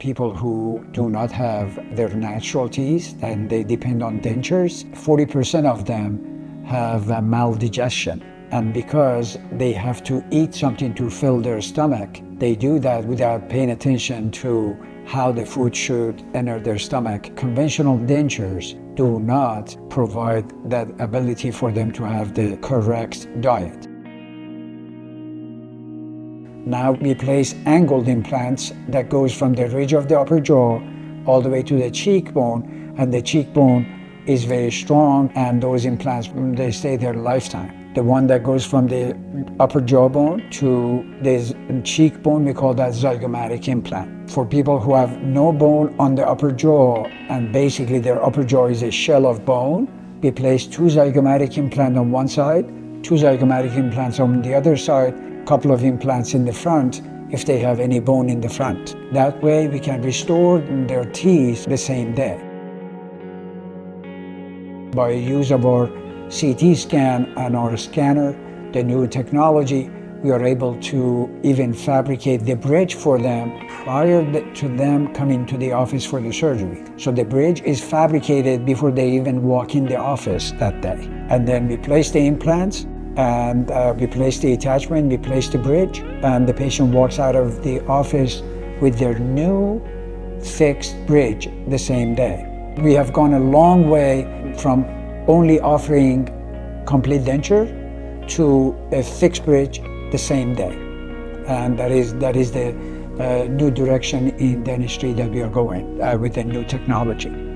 people who do not have their natural teeth and they depend on dentures. 40% of them have maldigestion. And because they have to eat something to fill their stomach, they do that without paying attention to how the food should enter their stomach. Conventional dentures do not provide that ability for them to have the correct diet. Now we place angled implants that goes from the ridge of the upper jaw all the way to the cheekbone, and the cheekbone is very strong, and those implants, they stay their lifetime. The one that goes from the upper jawbone to the cheekbone, we call that zygomatic implant. For people who have no bone on the upper jaw, and basically their upper jaw is a shell of bone, we place 2 zygomatic implants on one side, 2 zygomatic implants on the other side, couple of implants in the front if they have any bone in the front. That way we can restore their teeth the same day. By use of our CT scan and our scanner, the new technology, we are able to even fabricate the bridge for them prior to them coming to the office for the surgery. So the bridge is fabricated before they even walk in the office that day. And then we place the implants, and we place the attachment, we place the bridge, and the patient walks out of the office with their new fixed bridge the same day. We have gone a long way from only offering complete denture to a fixed bridge the same day. And that is the new direction in dentistry that we are going with the new technology.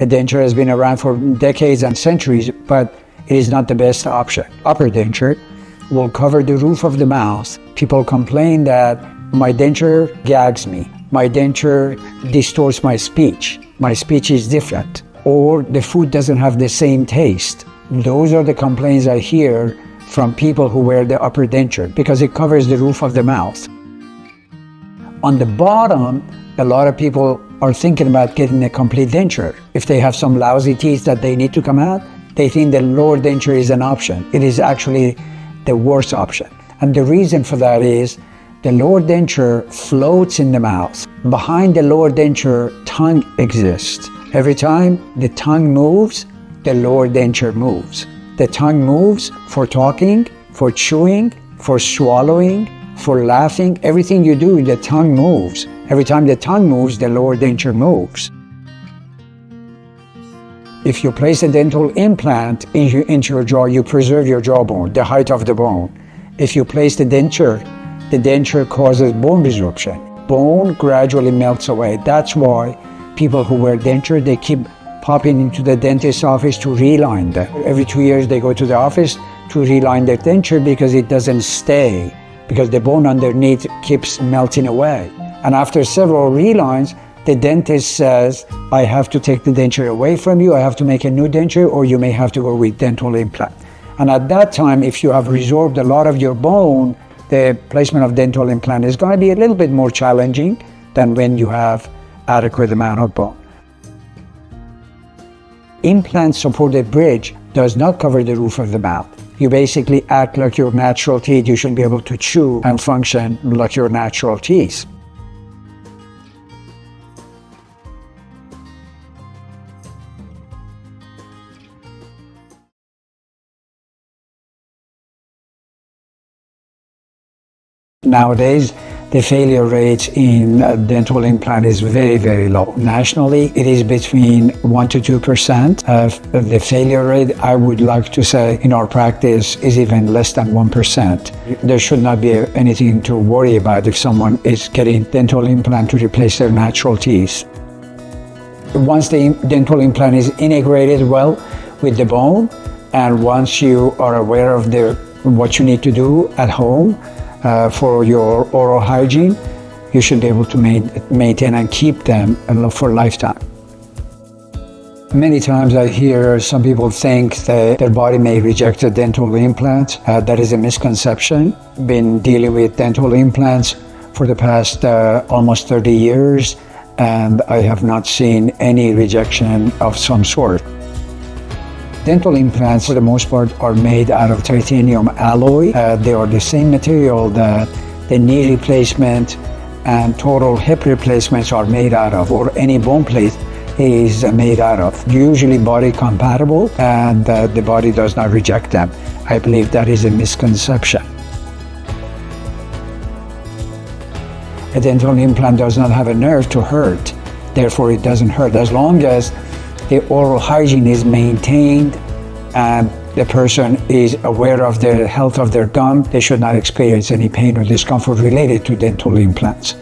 A denture has been around for decades and centuries, but it is not the best option. Upper denture will cover the roof of the mouth. People complain that my denture gags me, my denture distorts my speech is different, or the food doesn't have the same taste. Those are the complaints I hear from people who wear the upper denture because it covers the roof of the mouth. On the bottom, a lot of people are thinking about getting a complete denture. If they have some lousy teeth that they need to come out, they think the lower denture is an option. It is actually the worst option. And the reason for that is the lower denture floats in the mouth. Behind the lower denture, tongue exists. Every time the tongue moves, the lower denture moves. The tongue moves for talking, for chewing, for swallowing, for laughing. Everything you do, the tongue moves. Every time the tongue moves, the lower denture moves. If you place a dental implant into your jaw, you preserve your jawbone, the height of the bone. If you place the denture causes bone resorption. Bone gradually melts away. That's why people who wear denture, they keep popping into the dentist's office to reline them. Every 2 years they go to the office to reline their denture because it doesn't stay, because the bone underneath keeps melting away. And after several relines, the dentist says, I have to take the denture away from you, I have to make a new denture, or you may have to go with dental implant. And at that time, if you have resorbed a lot of your bone, the placement of dental implant is going to be a little bit more challenging than when you have adequate amount of bone. Implant-supported bridge does not cover the roof of the mouth. You basically act like your natural teeth. You should be able to chew and function like your natural teeth. Nowadays, the failure rate in dental implant is very, very low. Nationally, it is between 1 to 2% of the failure rate. I would like to say in our practice is even less than 1%. There should not be anything to worry about if someone is getting dental implant to replace their natural teeth. Once the dental implant is integrated well with the bone, and once you are aware of what you need to do at home, for your oral hygiene, you should be able to maintain and keep them for a lifetime. Many times I hear some people think that their body may reject a dental implant. That is a misconception. Been dealing with dental implants for the past almost 30 years, and I have not seen any rejection of some sort. Dental implants, for the most part, are made out of titanium alloy. They are the same material that the knee replacement and total hip replacements are made out of, or any bone plate is made out of. Usually body compatible, and the body does not reject them. I believe that is a misconception. A dental implant does not have a nerve to hurt, therefore it doesn't hurt. As long as the oral hygiene is maintained and the person is aware of the health of their gum, they should not experience any pain or discomfort related to dental implants.